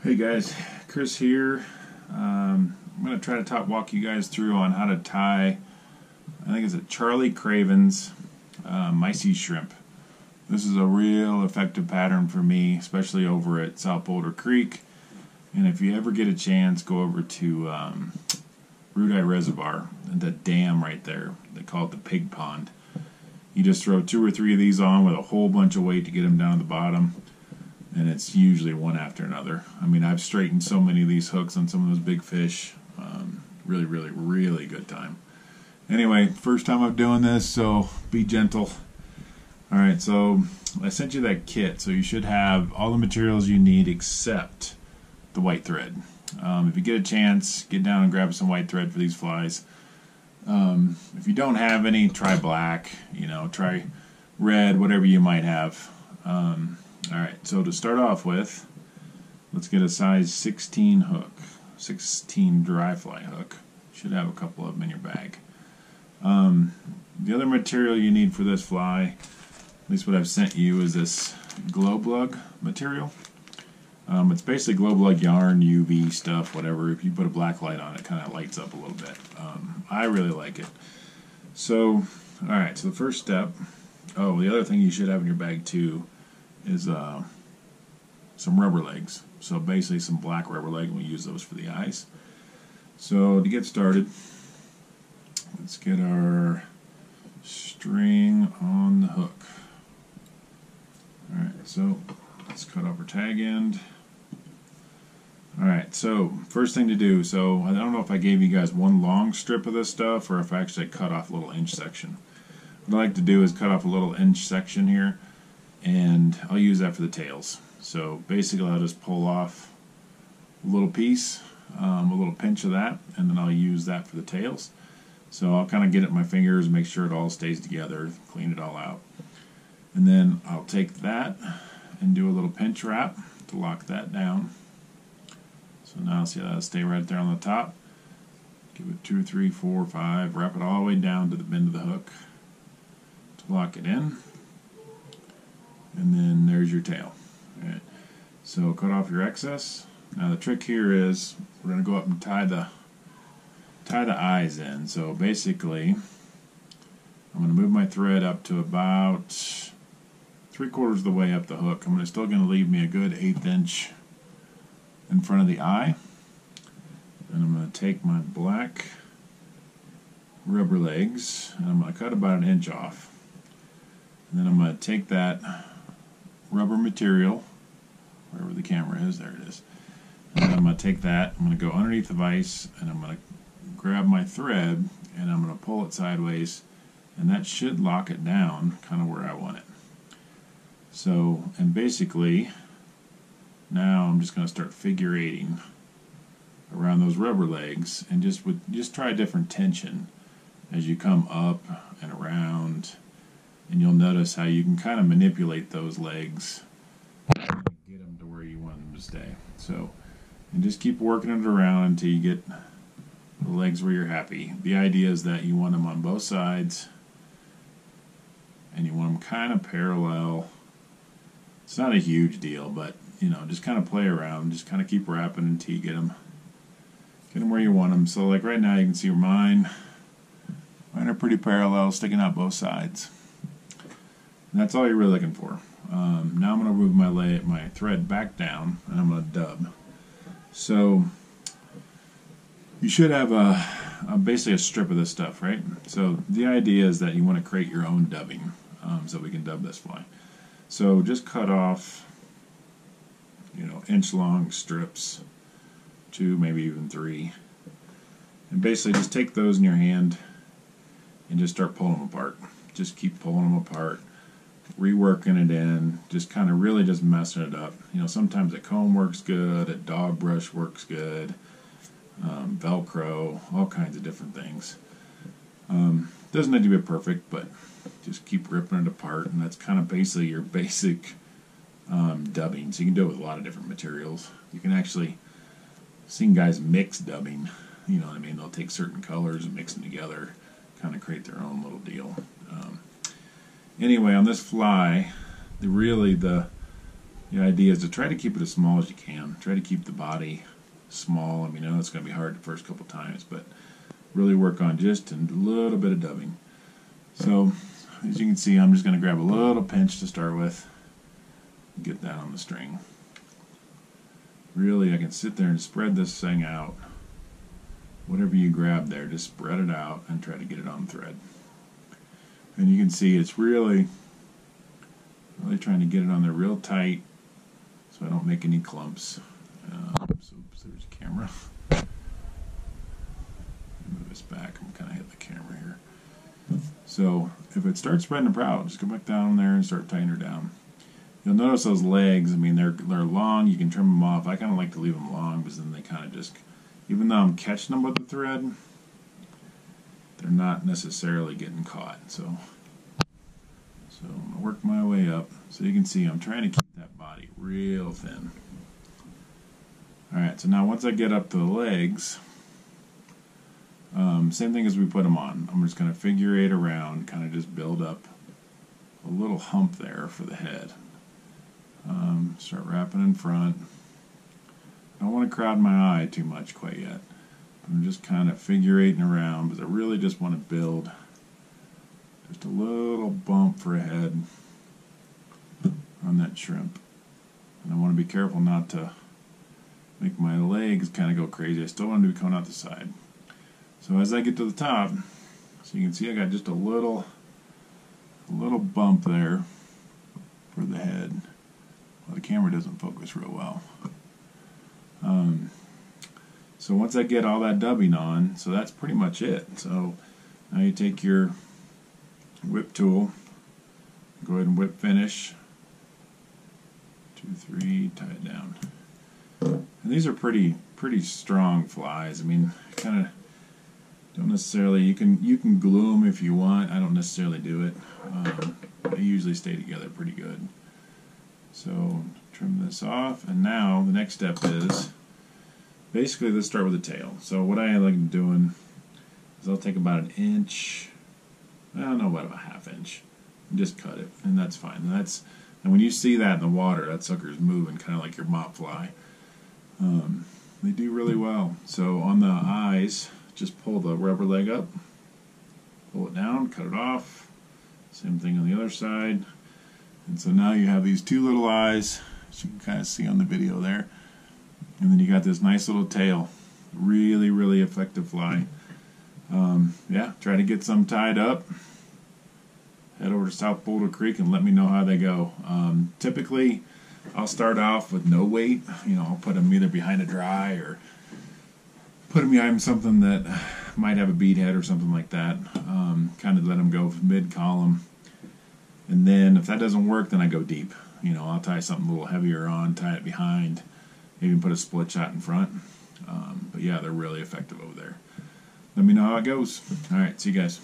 Hey guys, Chris here. I'm going to try to walk you guys through on how to tie, I think it's a Charlie Craven's Mysis Shrimp. This is a real effective pattern for me, especially over at South Boulder Creek. And if you ever get a chance, go over to Rudite Reservoir, the dam right there. They call it the pig pond. You just throw 2 or 3 of these on with a whole bunch of weight to get them down to the bottom. And it's usually one after another. I mean, I've straightened so many of these hooks on some of those big fish. Really good time. Anyway, first time I'm doing this, so be gentle. Alright, so I sent you that kit, so you should have all the materials you need except the white thread. If you get a chance, get down and grab some white thread for these flies. If you don't have any, try black, try red, whatever you might have. Alright, so to start off with, let's get a size 16 hook, 16 dry fly hook. Should have a couple of them in your bag. The other material you need for this fly, at least what I've sent you, is this glow plug material. It's basically glow plug yarn, UV stuff, whatever. If you put a black light on it, it kind of lights up a little bit. I really like it. So, alright, so the first step, the other thing you should have in your bag too is some rubber legs. So basically some black rubber leg, and we use those for the eyes. So to get started, let's get our string on the hook. Alright, so let's cut off our tag end. Alright, so first thing to do, so I don't know if I gave you guys one long strip of this stuff or if I actually cut off a little inch section. What I like to do is cut off a little inch section here, and I'll use that for the tails. So basically I'll just pull off a little piece, a little pinch of that, and then I'll use that for the tails. So I'll kind of get it in my fingers, make sure it all stays together, clean it all out. And then I'll take that and do a little pinch wrap to lock that down. So now see how that'll stay right there on the top. Give it 2, 3, 4, 5, wrap it all the way down to the bend of the hook to lock it in. And then there's your tail. Alright, so cut off your excess. Now the trick here is we're going to go up and tie the eyes in. So basically I'm going to move my thread up to about 3/4 of the way up the hook. I'm still going to leave me a good 1/8 inch in front of the eye. And I'm going to take my black rubber legs and I'm going to cut about 1 inch off. And then I'm going to take that rubber material, wherever the camera is, there it is. And I'm going to take that, I'm going to go underneath the vise, and I'm going to grab my thread, and I'm going to pull it sideways, and that should lock it down kind of where I want it. So, and basically, now I'm just going to start figure 8ing around those rubber legs, and just try a different tension as you come up and around. And you'll notice how you can kind of manipulate those legs and get them to where you want them to stay. So, and just keep working it around until you get the legs where you're happy. The idea is that you want them on both sides, and you want them kind of parallel. It's not a huge deal, but just kind of play around. Just kind of keep wrapping until you get them where you want them. So, like right now, you can see mine are pretty parallel, sticking out both sides. And that's all you're really looking for. Now I'm going to move my thread back down, and I'm going to dub. So you should have basically a strip of this stuff, right? So the idea is that you want to create your own dubbing, so we can dub this fly. So just cut off, 1-inch-long strips, 2, maybe even 3, and basically just take those in your hand and just start pulling them apart. Just keep pulling them apart, reworking it in, just kind of really just messing it up. Sometimes a comb works good, a dog brush works good, Velcro, all kinds of different things. Doesn't need to be perfect, but just keep ripping it apart, and that's kind of basically your basic dubbing. So you can do it with a lot of different materials. You can actually see guys mix dubbing, you know what I mean? They'll take certain colors and mix them together, kind of create their own little deal. Anyway, on this fly, the The idea is to try to keep it as small as you can. Try to keep the body small. I mean, I know it's going to be hard the first couple times, but really work on just a little bit of dubbing. So, as you can see, I'm just going to grab a little pinch to start with. Get that on the string. Really, I can sit there and spread this thing out. Whatever you grab there, just spread it out and try to get it on the thread. And you can see it's really trying to get it on there real tight so I don't make any clumps. So there's a camera. Move this back. I'm kind of hitting the camera here. So if it starts spreading out, just go back down there and start tightening her down. You'll notice those legs. I mean, they're long. You can trim them off. I kind of like to leave them long because then they kind of just, even though I'm catching them with the thread, they're not necessarily getting caught. So I'm going to work my way up. So you can see I'm trying to keep that body real thin. Alright, so now once I get up to the legs, same thing as we put them on. I'm just going to figure eight around, kind of just build up a little hump there for the head. Start wrapping in front. I don't want to crowd my eye too much quite yet. I'm just kind of figure eighting around because I really just want to build just a little bump for a head on that shrimp. And I want to be careful not to make my legs kind of go crazy. I still want them to be coming out the side. So as I get to the top, so you can see I got just a little bump there for the head. Well, the camera doesn't focus real well. So once I get all that dubbing on, so that's pretty much it. So now you take your whip tool, go ahead and whip finish. 2, 3, tie it down. And these are pretty strong flies. I mean, kind of don't necessarily, you can glue them if you want. I don't necessarily do it. They usually stay together pretty good. So trim this off, and now the next step is basically let's start with the tail. So what I like doing is I'll take about an inch, I don't know, about a ½ inch, and just cut it, and that's fine. And when you see that in the water, that sucker's moving, kind of like your mop fly. They do really well. So on the eyes, just pull the rubber leg up, pull it down, cut it off. Same thing on the other side. And so now you have these two little eyes, as you can kind of see on the video there. And then you got this nice little tail. Really, really effective fly. Yeah, try to get some tied up. Head over to South Boulder Creek and let me know how they go. Typically, I'll start off with no weight. You know, I'll put them either behind a dry or put them behind something that might have a bead head or something like that. Kind of let them go mid-column. And then if that doesn't work, then I go deep. You know, I'll tie something a little heavier on, tie it behind, maybe put a split shot in front. But yeah, they're really effective over there. Let me know how it goes. All right, see you guys.